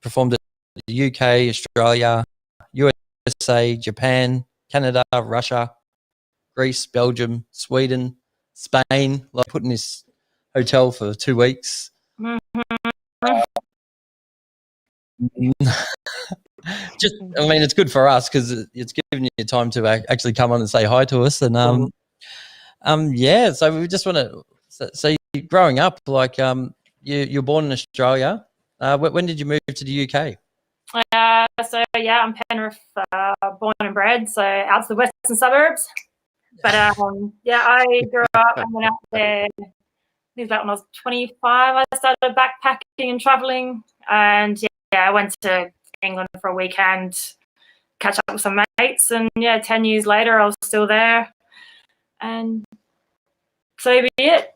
performed at the UK, Australia, USA, Japan, Canada, Russia, Greece, Belgium, Sweden, Spain. Like put in this hotel for 2 weeks. Just, I mean, it's good for us because it's giving you time to actually come on and say hi to us. And yeah, so we just want to. So growing up, like you're born in Australia. When did you move to the UK? So yeah, I'm Penrith, born and bred, so out to the western suburbs. But yeah, I grew up and went out there. I think when I was 25, I started backpacking and traveling, and yeah, I went to England for a weekend, catch up with some mates, and yeah, 10 years later, I was still there, and so be it.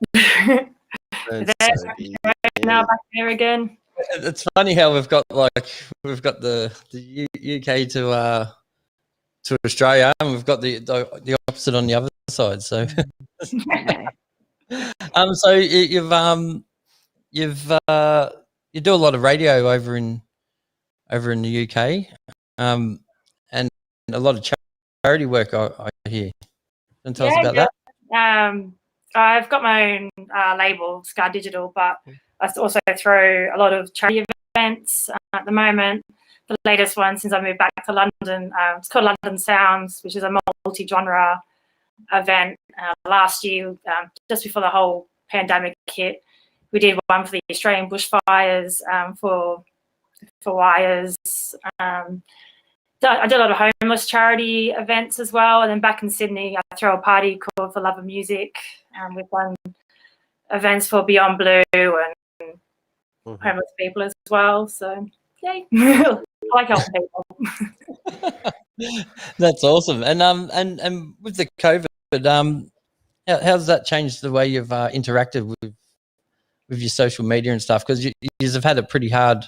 Now back there again. It's funny how we've got the UK to Australia, and we've got the opposite on the other side. So, so you do a lot of radio over in the UK, and a lot of charity work. I hear. Can you tell us about that? I've got my own label, Scar Digital, but I also throw a lot of charity events at the moment. The latest one since I moved back to London, it's called London Sounds, which is a multi-genre event. Last year, just before the whole pandemic hit, we did one for the Australian bushfires, for Wires. I do a lot of homeless charity events as well. And then back in Sydney, I throw a party called For Love of Music. We've done events for Beyond Blue and homeless people as well. So, yay. I like helping people. That's awesome. And with the COVID, how's that changed the way you've interacted with your social media and stuff? Because you have had it pretty hard.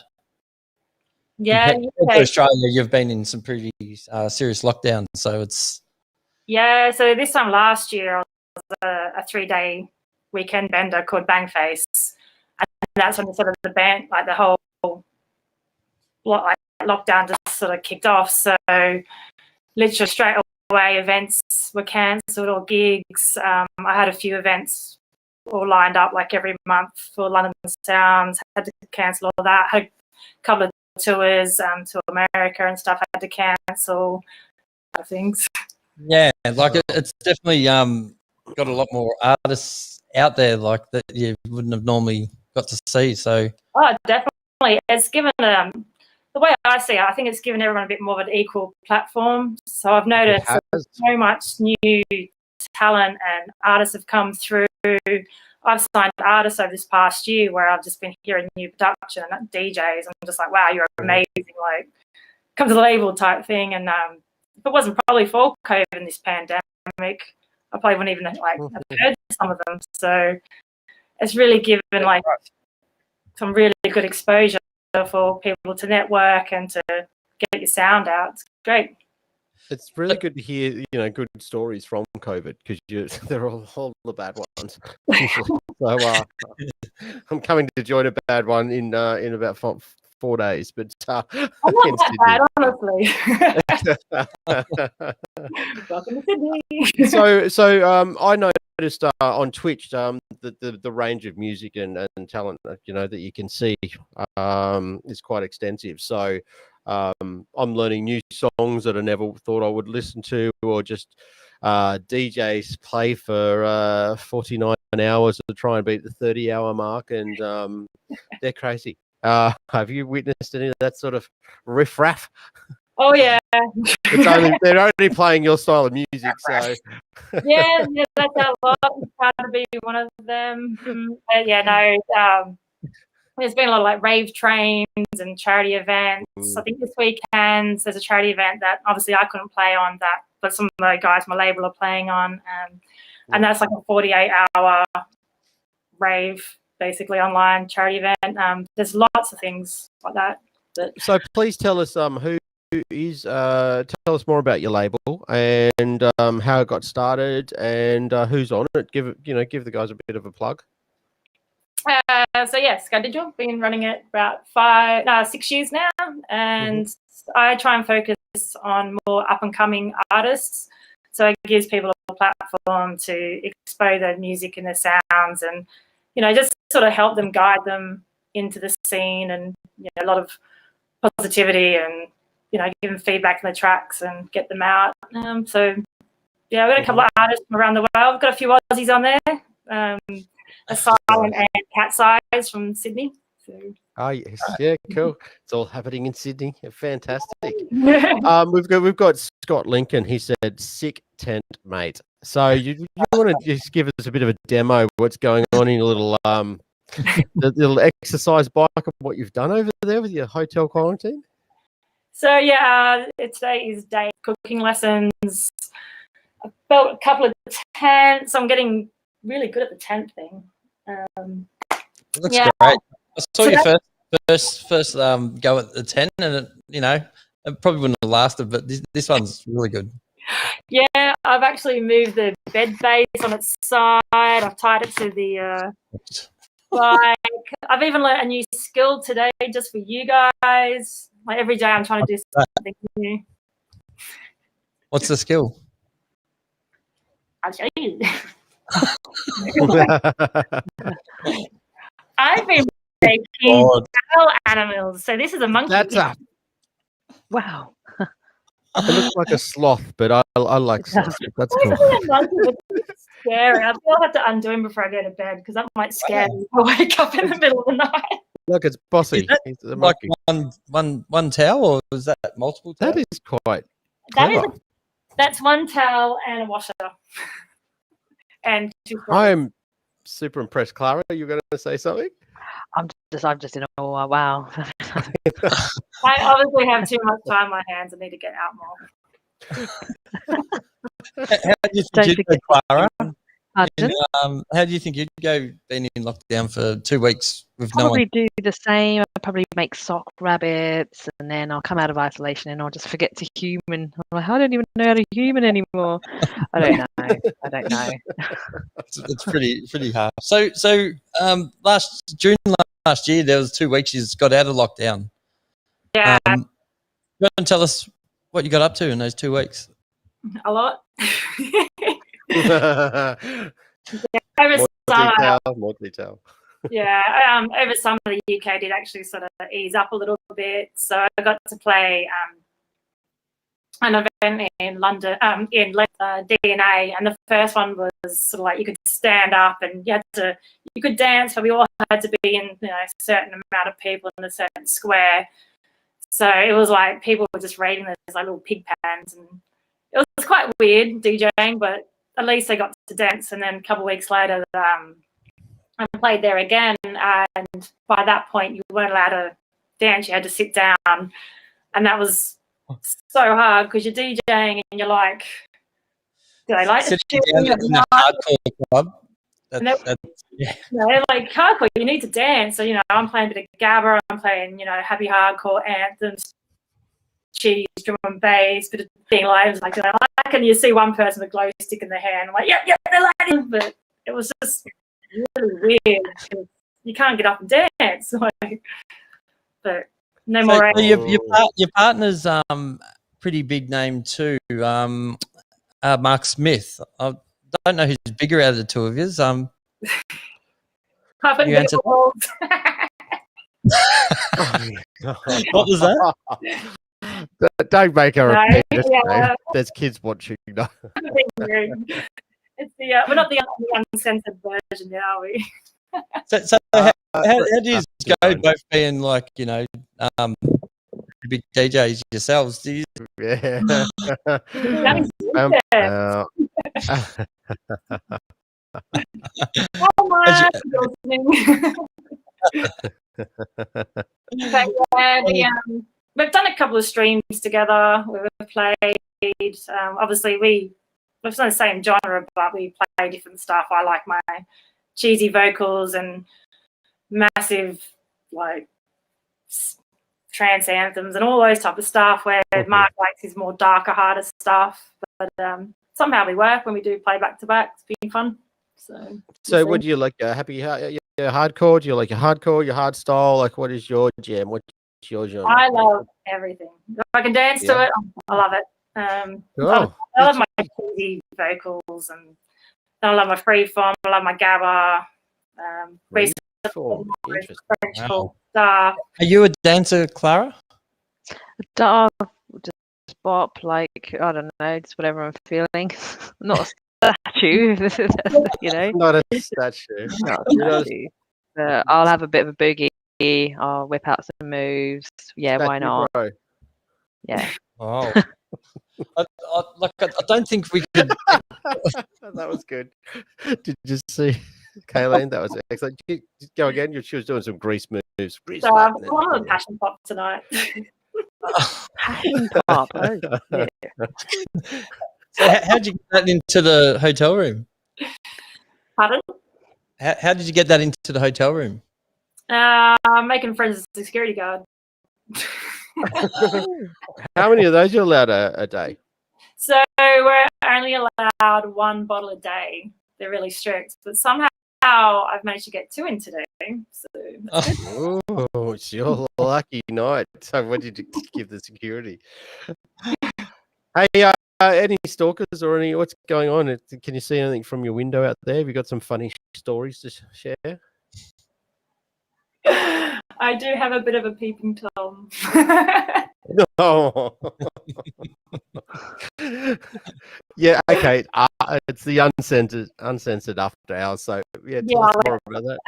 Yeah, in Australia, you've been in some pretty serious lockdowns, so it's. Yeah, so this time last year, I was a 3-day weekend bender called Bangface, and that's when sort of the band, like the whole lockdown just sort of kicked off. So literally straight away, events were cancelled or gigs. I had a few events all lined up like every month for London Sounds. Had to cancel all that. Had a couple of tours to America and stuff. Had to cancel things. Yeah, like it's definitely got a lot more artists out there like that you wouldn't have normally got to see. So definitely, it's given the way I see it, I think it's given everyone a bit more of an equal platform. So I've noticed so much new talent and artists have come through. I've signed artists over this past year where I've just been hearing new production and DJs. I'm just like, wow, you're amazing. Like, come to the label type thing. And if it wasn't probably for COVID and this pandemic, I probably wouldn't even have heard some of them. So it's really given like some really good exposure for people to network and to get your sound out. It's great. It's really good to hear, good stories from COVID because they're all the bad ones. So I'm coming to join a bad one in about 4 days, but I'm not that bad, honestly. Welcome to Sydney. So I noticed on Twitch the range of music and talent that you can see is quite extensive. So I'm learning new songs that I never thought I would listen to, or just DJs play for 49 hours to try and beat the 30-hour mark, and they're crazy. Have you witnessed any of that sort of riff-raff? Oh, yeah. They're only playing your style of music, so... yeah, that's a lot. I'm proud to be one of them. There's been a lot of like rave trains and charity events. I think this weekend there's a charity event that obviously I couldn't play on that, but some of the guys my label are playing on, and that's like a 48-hour rave, basically online charity event. There's lots of things like that. So please tell us who is tell us more about your label and how it got started and who's on it. Give the guys a bit of a plug. So yes, Sky Digital, been running it about 6 years now, and I try and focus on more up and coming artists. So it gives people a platform to expose their music and their sounds, and just sort of help them, guide them into the scene, and a lot of positivity, and give them feedback on the tracks and get them out. So yeah, we've got a couple of artists from around the world. We've got a few Aussies on there. Asylum and Cat Size from Sydney. So. Oh yes, yeah, cool. It's all happening in Sydney. Fantastic. We've got Scott Lincoln. He said, "Sick tent, mate." So you want to just give us a bit of a demo of what's going on in your little the little exercise bike of what you've done over there with your hotel quarantine? So yeah, today is day cooking lessons. I built a couple of tents. I'm getting really good at the tent thing. Looks great. I saw your first go at the tent, and it probably wouldn't have lasted, but this one's really good. Yeah, I've actually moved the bed base on its side. I've tied it to the bike. I've even learned a new skill today just for you guys. Like every day I'm trying to do something new. What's the skill? I'll show you. I've been making wild animals. So this is a monkey. Wow. It looks like a sloth, but I like sloths. That's cool. It's scary. I'll have to undo him before I go to bed because that might scare me if I wake up in the middle of the night. Look, it's Bossy. Is that like one towel, or is that multiple towels? That is quite clever. That's one towel and a washer. And I'm super impressed. Clara, you going to say something? I'm just in awe. Wow. I obviously have too much time on my hands. I need to get out more. How do you think you'd go, Clara? How do you think you'd go being in lockdown for 2 weeks with probably no one? Do the same. I'll probably make sock rabbits, and then I'll come out of isolation and I'll just forget to human. I'm like, I don't even know how to human anymore. I don't know. It's pretty hard. So June last year, there was 2 weeks you got out of lockdown. Yeah. You want to tell us what you got up to in those 2 weeks? A lot. More detail. Yeah, over summer the UK did actually sort of ease up a little bit, so I got to play an event in London, in DNA, and the first one was sort of like you could stand up and you could dance, but we all had to be in a certain amount of people in a certain square. So it was like people were just raiding those like little pig pans, and it was quite weird DJing, but at least I got to dance. And then a couple of weeks later, I played there again, and by that point, you weren't allowed to dance. You had to sit down, and that was so hard because you're DJing and you're like, do they like sitting down in a hardcore club? Like hardcore, you need to dance. So I'm playing a bit of Gabba, I'm playing happy hardcore anthems, cheese, drum and bass, bit of thing like do they like? And you see one person with a glow stick in their hand, I'm like, yep, they like it. But it was just really weird because you can't get up and dance. But no more. So your partner's pretty big name too, Mark Smith. I don't know who's bigger out of the two of yous. You answer what was that? Don't make her repeat it. There's kids watching. No. It's we're not the uncensored version yet, are we? So how do you go both being like big DJs yourselves? Do you? Yeah. We've done a couple of streams together. We've played. Obviously, we've done the same genre, but we play different stuff. I like my cheesy vocals and massive like trance anthems and all those type of stuff. Where Mark likes his more darker, harder stuff. But somehow we work when we do play back to back. It's been fun. So what do you like? Happy hardcore? Do you like your hardcore, your hard style? Like, what is your jam? What's your genre? I love everything. If I can dance to it, I love it. Oh, I love my cheesy vocals, and I love my freeform. I love my gabba. French stuff. Are you a dancer, Clara? Just bop, like, I don't know, just whatever I'm feeling. Not a statue, you know. Not a statue. Not a statue. I'll have a bit of a boogie. I'll whip out some moves. Yeah, why not? Bro. Yeah. Oh. I don't think we could. That was good. Did you see, Kayleen? That was excellent. Go again. She was doing some grease moves. So I'm on a passion pop tonight. Passion pop. Oh, yeah. So how'd you get that into the hotel room? Pardon? How did you get that into the hotel room? I'm making friends with the security guard. How many of those are you allowed a day? So we're only allowed one bottle a day. They're really strict, but somehow I've managed to get 2 in today. So Oh, it's your lucky night. So what did you give the security? Hey, any stalkers or any? What's going on? Can you see anything from your window out there? Have you got some funny stories to share? I do have a bit of a peeping Tom. No. Yeah, okay. It's the uncensored after hours. So yeah, tell us more about that.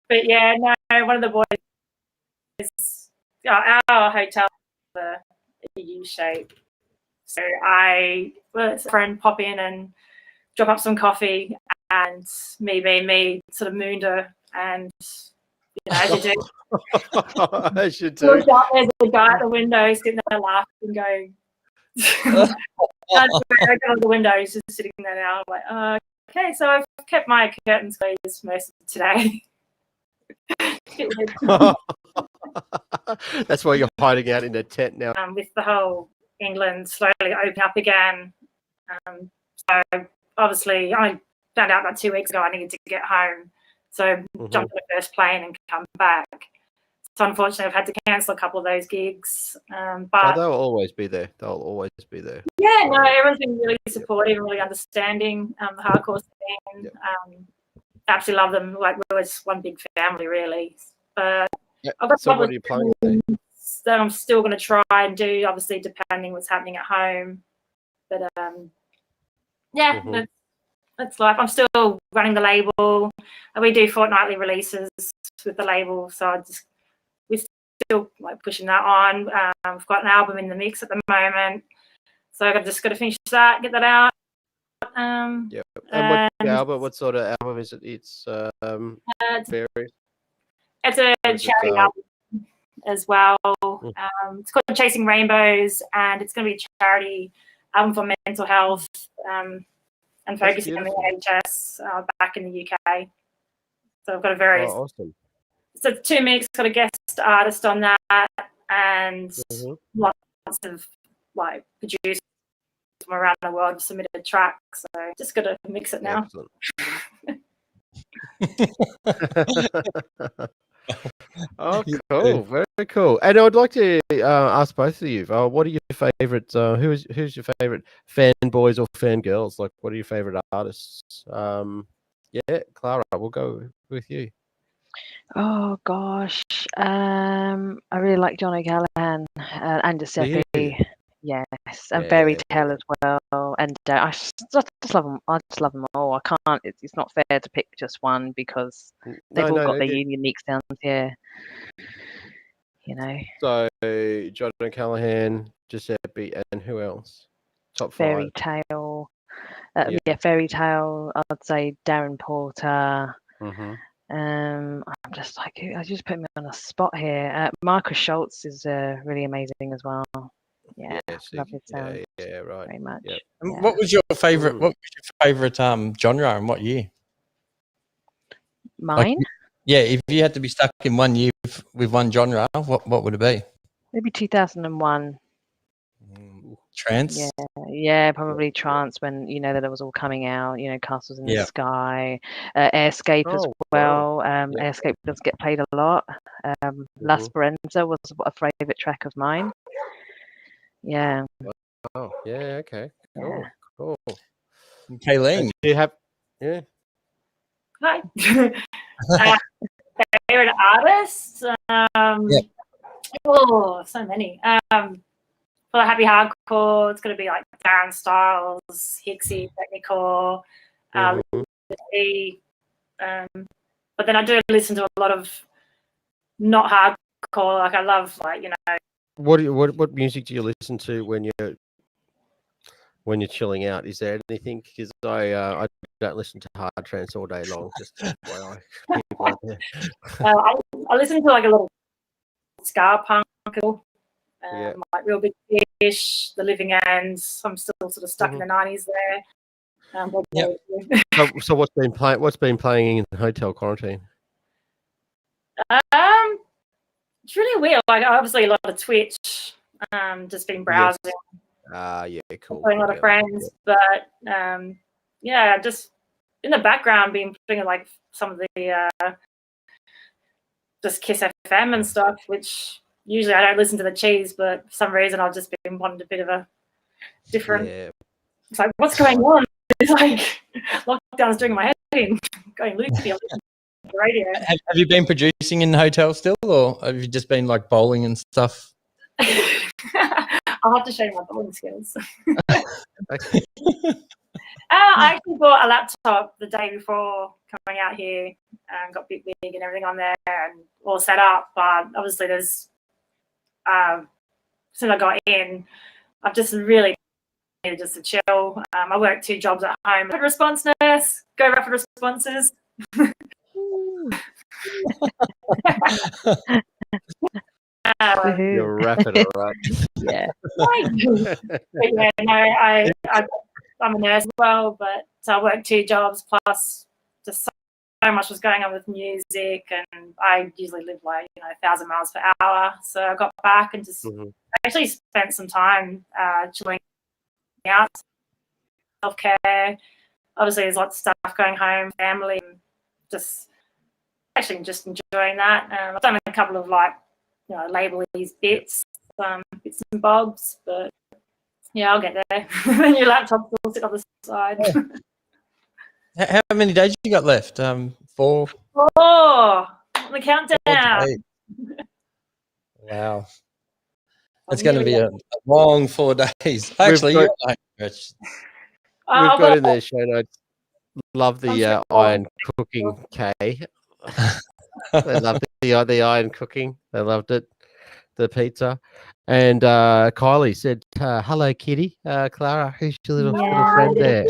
But yeah, no, one of the boys, our hotel is a U shape. So I let a friend pop in and drop up some coffee, and me being me, sort of mooned her, and as you do. As you do. There's a guy at the window sitting there laughing and going. I go to the window, he's just sitting there now. I'm like, okay, so I've kept my curtains closed most of today. That's why you're hiding out in the tent now. With the whole England slowly opening up again. So obviously, I found out about 2 weeks ago I needed to get home. So jumped on the first plane and come back. So unfortunately, I've had to cancel a couple of those gigs. But they'll always be there. They'll always be there. Yeah, no, everyone's been really supportive and really understanding. The hardcore scene, absolutely love them. Like, we're always one big family, really. I've got so what are you playing that I'm still going to try and do, obviously, depending what's happening at home. But yeah, that's life. I'm still running the label. We do fortnightly releases with the label, so we're still like pushing that on. I've got an album in the mix at the moment, so I've just got to finish that, get that out. Yeah. And what sort of album is it? It's various. It's a charity album as well. It's called Chasing Rainbows, and it's going to be a charity album for mental health and focusing on the NHS back in the UK. So I've got a very awesome. So 2 mix, got a guest artist on that, and lots of like producers from around the world have submitted tracks. So just got to mix it now. Oh, cool, very cool. And I'd like to ask both of you, what are your favorite? Who's your favorite fanboys or fangirls? Like, what are your favorite artists? Yeah, Clara, we'll go with you. Oh gosh, I really like John O'Callaghan and Giuseppe. Yes, and Fairy Tale as well. And I just love them. I just love them all. I can't. It's not fair to pick just one because they've all got their unique sounds. Yeah, you know. So John O'Callaghan, Giuseppe, and who else? Top 5. Fairy Tale. Fairy Tale. I'd say Darren Porter. I'm just like, I just put me on a spot here. Marcus Schultz is really amazing as well. Yeah, love his sound. Yeah, right. Very much. Yep. Yeah. What was your favorite? What was your favorite genre and what year? Mine? If you had to be stuck in 1 year with one genre, what would it be? Maybe 2001. Trance. Yeah, probably trance when that it was all coming out. Castles in the Yeah. Sky, Airscape as well. Airscape does get played a lot. La Speranza was a favourite track of mine. Yeah. Oh, yeah. Okay. Cool. Cool. Kayleen, do you have? Yeah. Hi. Favorite artists? Oh, so many. For the happy hardcore, it's going to be like Darren Styles, Hixie, Technicore, but then I do listen to a lot of not hardcore. Like I love What music do you listen to when you're chilling out? Is there anything? Because I don't listen to hard trance all day long. Just FYI, people out there. I listen to like a lot of ska punk, like Real Big Fish, The Living Ends. I'm still sort of stuck in the 90s there. So what's been playing in hotel quarantine? It's really weird. Like obviously a lot of Twitch. Just been browsing. Yeah, cool. Playing a lot of friends, but just in the background, been doing like some of the just Kiss FM and stuff, which usually I don't listen to the cheese, but for some reason I've just been wanting a bit of a different. Yeah. It's like, what's going on? It's like lockdown's doing my head in, going loopy on the radio. Have you been producing in the hotel still, or have you just been like bowling and stuff? I'll have to show you my bowling skills. I actually bought a laptop the day before coming out here and got Big Wig and everything on there and all set up. But obviously there's, since I got in, I've just really needed just to chill. I work 2 jobs at home. Rapid response nurse, go rapid responses. You're rapid, all right. Yeah. I'm a nurse as well, but so I work 2 jobs plus just so much was going on with music, and I usually live like 1,000 miles per hour. So I got back and just actually spent some time chilling out, self-care. Obviously, there's lots of stuff going home, family, and just enjoying that. I've done a couple of label these bits and bobs, but yeah, I'll get there. Then your laptop will sit on the side. How many days you got left? 4. 4 on the countdown. Wow, it's going to be a long 4 days. Actually, we've got in their show notes. Love the iron cooking, Kay. They loved the iron cooking. They loved it. The pizza. And Kylie said, hello, kitty. Clara, who's your little friend there?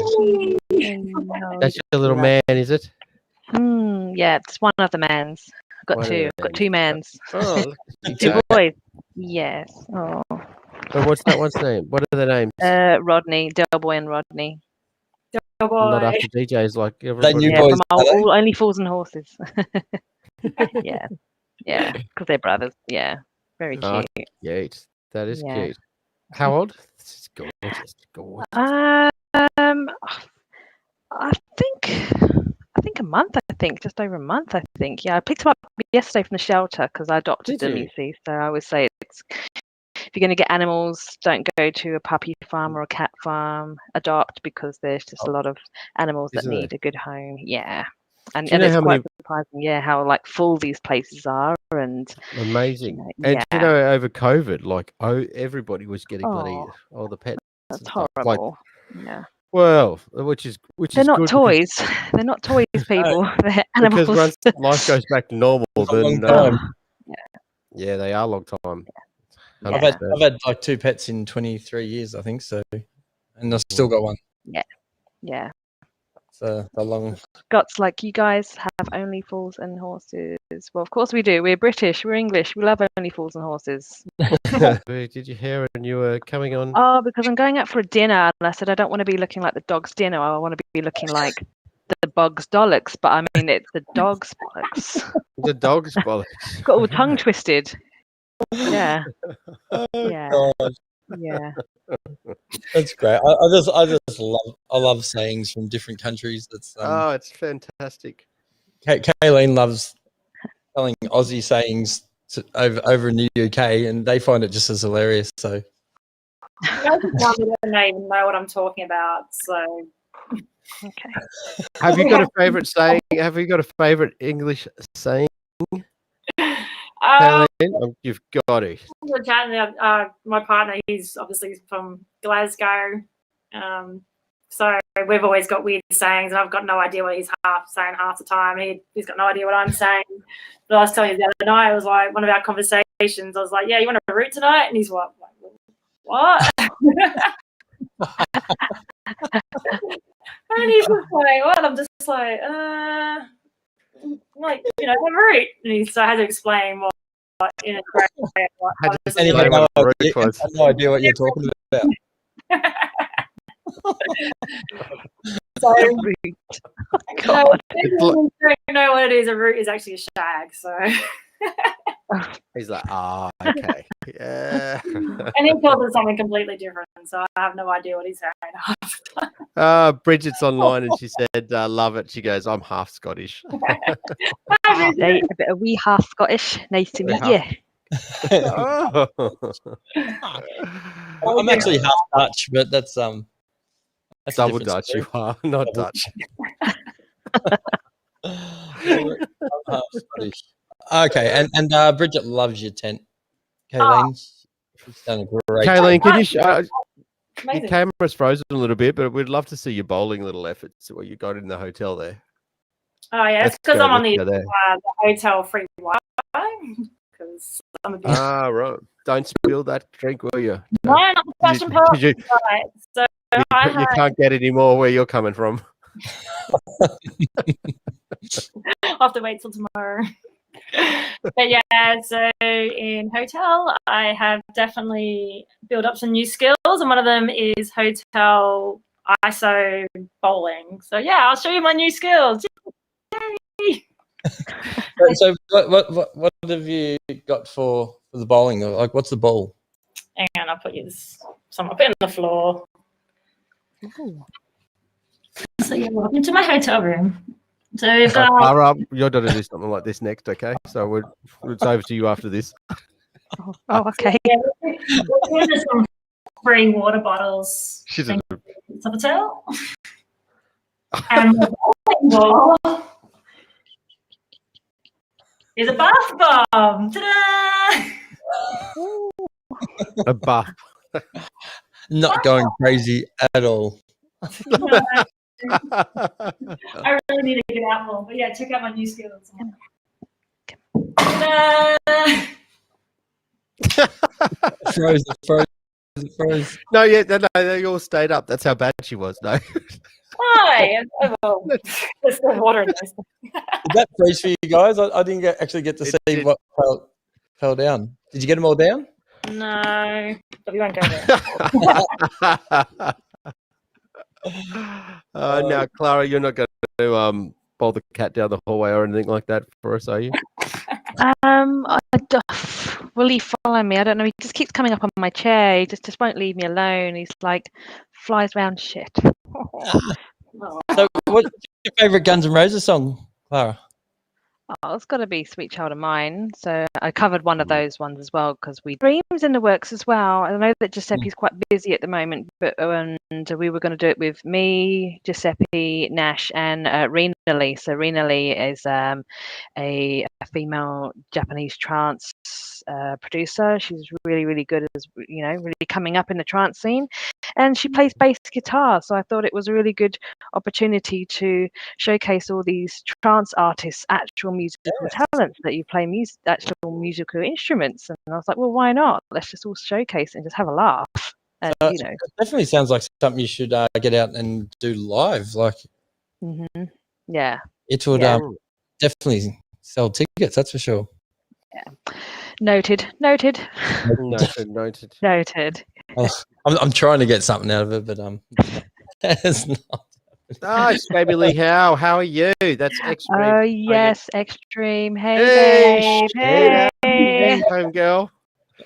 That's your little man, is it? Yeah, it's one of the mans. I've got 2. I've got 2 mans. Oh, 2 boys. Yes. Oh. And what's that one's name? What are their names? Rodney, Delboy and Rodney. Not after DJs like everybody. Boys, from Only Fools and Horses. Yeah, because they're brothers. Yeah, very cute. Cute. That is cute. How old? This is gorgeous. I think a month. I think just over a month. I think. Yeah, I picked them up yesterday from the shelter because I adopted them. You see, so I always say if you're going to get animals, don't go to a puppy farm or a cat farm. Adopt, because there's just a lot of animals that need a good home. Yeah. And it's quite surprising, how full these places are, and amazing. And over COVID, everybody was getting bloody all the pets. That's horrible. Well, which is they're not toys. They're not toys, people. They're animals. Because once life goes back to normal, then they are a long time. I've had 2 pets in 23 years, I think so, and I've still got one. Yeah. The long. Scots, like you guys, have Only Fools and Horses. Well, of course we do. We're British. We're English. We love Only Fools and Horses. Did you hear when you were coming on? Oh, because I'm going out for a dinner, and I said I don't want to be looking like the dog's dinner. I want to be looking like the bug's dollocks. But I mean, it's the dog's bollocks. The dog's bollocks. Got all tongue twisted. Yeah. Oh, yeah. God. Yeah. That's great. I love sayings from different countries. That's it's fantastic. Kayleen loves telling Aussie sayings over in the UK, and they find it just as hilarious. So Most of the time, they don't even know what I'm talking about. So, Okay. Have you got a favorite saying? Have you got a favorite English saying? Kayleen? You've got to. My partner, he's obviously from Glasgow. So we've always got weird sayings, and I've got no idea what he's saying half the time. He's got no idea what I'm saying. But I was telling you the other night, it was like one of our conversations. I was like, "Yeah, you want a root tonight?" And he's like, "What?" And he's just like, "What?" I'm just like, a root. And so I had to explain what in a great way. And you have no idea what you're talking about. So, God. Don't know what it is. A root is actually a shag. So he's like, okay, yeah. And he calls it something completely different. So I have no idea what he's saying. Bridget's online and she said, "Love it." She goes, "I'm half Scottish." A wee half Scottish. Nice to meet you. I'm actually half Dutch, but that's double Dutch. You are not Dutch. Okay, and Bridget loves your tent. Kayleen, she's done a great Kayleen, job. can you show? Your camera's frozen a little bit, but we'd love to see your bowling little efforts. What you got in the hotel there? Oh yeah, it's because I'm on the hotel free Wi-Fi. Because I'm a bit. Right. Don't spill that drink, will you? No, not the fashion part. So you can't get any more where you're coming from. I'll have to wait till tomorrow. But yeah, so in hotel, I have definitely built up some new skills, and one of them is hotel ISO bowling. So yeah, I'll show you my new skills. Yay! So what have you got for the bowling? Like, what's the ball? Hang on, I'll put some up on the floor. Ooh. So yeah, welcome to my hotel room. So if you're going to do something like this next, okay? So it's over to you after this. Oh, okay. Yeah, there's some free water bottles. She's a hotel. And the bowling ball is a bath bomb. Ta-da! A bath. Not going crazy at all. No, I really need to get out more, but yeah, check out my new skills. Froze. No, they all stayed up. That's how bad she was. No. Hi. Oh, there's still water in this. Did that freeze for you guys? I didn't actually get to see what fell down. Did you get them all down? No, but we won't go there. Now, Clara, you're not going to bowl the cat down the hallway or anything like that for us, are you? Will he follow me? I don't know. He just keeps coming up on my chair. He just won't leave me alone. He's like flies round shit. So, what's your favourite Guns N' Roses song, Clara? Oh, it's got to be Sweet Child of Mine. So I covered one of those ones as well because Dreams in the works as well. I know that Giuseppe's quite busy at the moment, but we were going to do it with me, Giuseppe, Nash, and Rena Lee. So Rena Lee is a female Japanese trance producer. She's really, really good, as really coming up in the trance scene, and she plays bass guitar. So I thought it was a really good opportunity to showcase all these trance artists' actual musical talents that you play actual musical instruments. And I was like, well, why not? Let's just all showcase and just have a laugh. And it definitely sounds like something you should get out and do live. Like, yeah, it would definitely sell tickets. That's for sure. Yeah. Noted. Oh, I'm trying to get something out of it, but it's not. Baby Lee Howe, how are you? That's Extreme. Oh yes, Extreme. Hey, babe. Hey, home girl.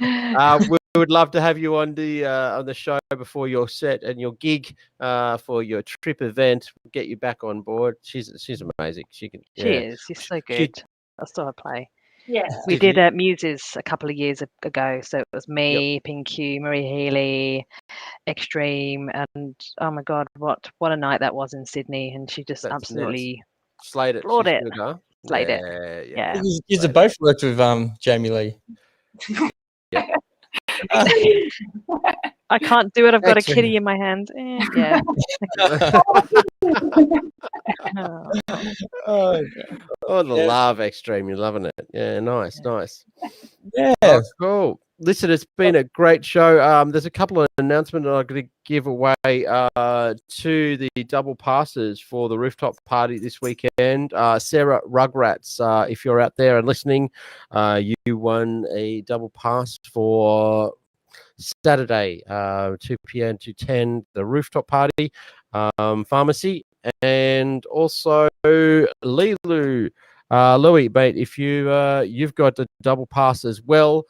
We'll would love to have you on the show before your set and your gig for your trip event. We'll get you back on board. She's amazing. She is. She's so good. I saw her play. Yeah. We did Muses a couple of years ago. So it was me, Pinky, Marie Healy, Extreme, and oh my God, what a night that was in Sydney. And she just absolutely slayed it. Floored it. Good, huh? Slayed it. Yeah. You have both worked with Jamie Lee. I can't do it. I've got a kitty in my hand. Yeah. Love Extreme. You're loving it. Yeah, nice. Yeah. Oh, cool. Listen, it's been a great show. There's a couple of announcements I'm going to give away to the double passes for the rooftop party this weekend. Sarah Rugrats, if you're out there and listening, you won a double pass for Saturday, 2 p.m. to 10, the rooftop party, pharmacy, and also Lilu. Louis, mate, if you've got the double pass as well,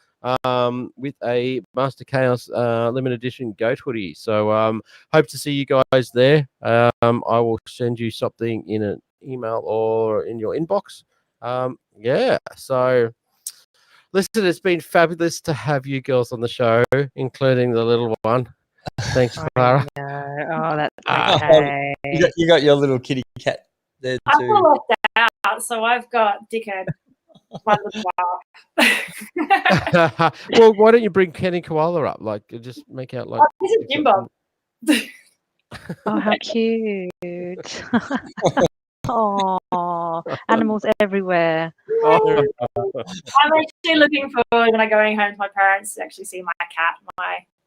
with a Master Chaos limited edition goat hoodie. So hope to see you guys there. I will send you something in an email or in your inbox. So listen, it's been fabulous to have you girls on the show, including the little one. Thanks, Clara. Oh, that's okay. You got your little kitty cat there too. I feel left out, so I've got Dickhead. Well, why don't you bring Kenny Koala up? Like, just make out like. This is Jimbo. Oh, how cute! Oh, animals everywhere. I'm actually looking forward when I'm going home to my parents to actually see my cat,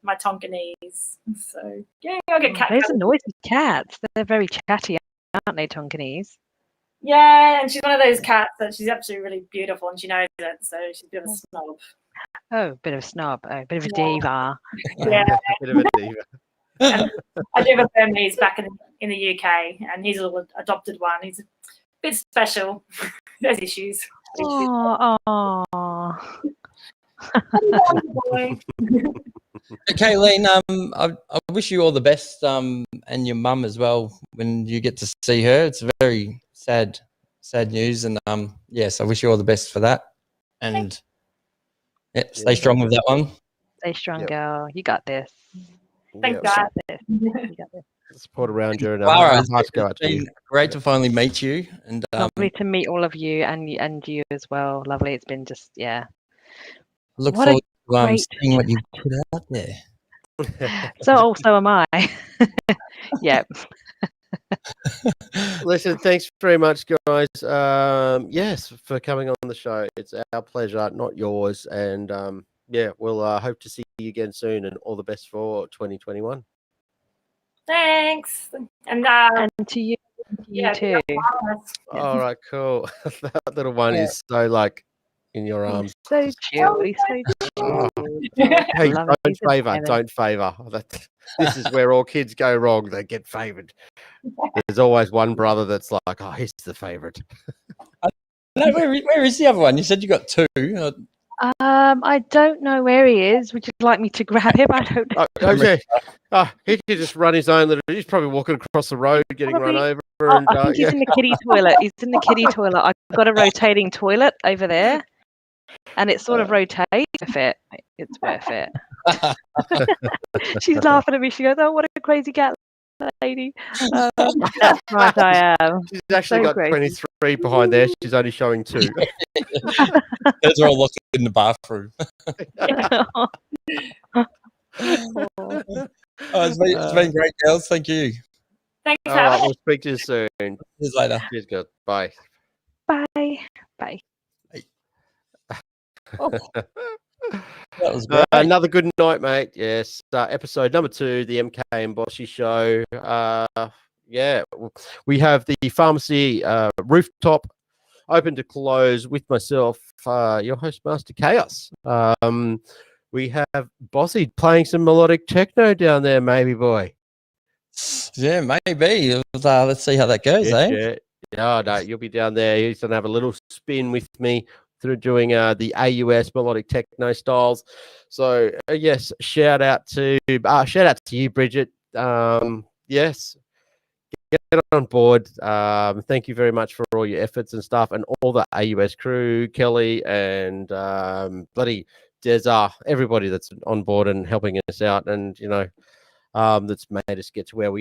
my Tonkinese. So yeah, I'll get cat. There's a noise with cats. They're very chatty, aren't they, Tonkinese? Yeah, and she's one of those cats that she's actually really beautiful, and she knows it, so she's a bit of a snob. Oh, bit of a snob. Oh, bit of a diva. Yeah, bit of a diva. And I do have a friend who's back in the UK, and he's a little adopted one. He's a bit special. There's issues. Oh. Kayleen, I wish you all the best, and your mum as well when you get to see her. It's very sad news, and yes, I wish you all the best for that. And stay strong with that one. Stay strong, girl. You got this. Thanks, guys. You got this. Support around you. Clara, it's been great to finally meet you, and lovely to meet all of you and you as well. Lovely. It's been just look forward to seeing what you put out there. So am I. Yeah. Listen, thanks very much, guys. Yes, for coming on the show. It's our pleasure, not yours. And we'll hope to see you again soon, and all the best for 2021. Thanks. And to you too. All right, cool. That little one is so like in your arms. So chill. He's so chill. Hey, don't favour. This is where all kids go wrong. They get favoured. There's always one brother that's like, oh, he's the favourite. Where is the other one? You said you got two. I don't know where he is. Would you like me to grab him? I don't know. Okay. He could just run his own little. He's probably walking across the road, getting run over. I think he's in the kiddie toilet. He's in the kiddie toilet. I've got a rotating toilet over there, and it sort of rotates. It's worth it. She's laughing at me. She goes, "Oh, what a crazy cat lady." That's right, I am. She's actually got 23 behind there. She's only showing 2. Those are all locked in the bathroom. It's been great, girls. Thank you. Thanks. All right, we'll speak to you soon. See you later. Cheers, good. Bye. Bye. Oh. That was great. Another good night, mate. Yes, episode number 2, the MK and BOSSE Show. We have the pharmacy rooftop open to close with myself, your host, Master Chaos. We have BOSSE playing some melodic techno down there, maybe, boy. Yeah, maybe. Let's see how that goes, eh? Yeah. Oh, no, you'll be down there. He's going to have a little spin with me through doing the AUS melodic techno styles. So yes, shout out to you, Bridget. Yes, get on board. Thank you very much for all your efforts and stuff, and all the AUS crew, Kelly and bloody Deza, everybody that's on board and helping us out, and that's made us get to where we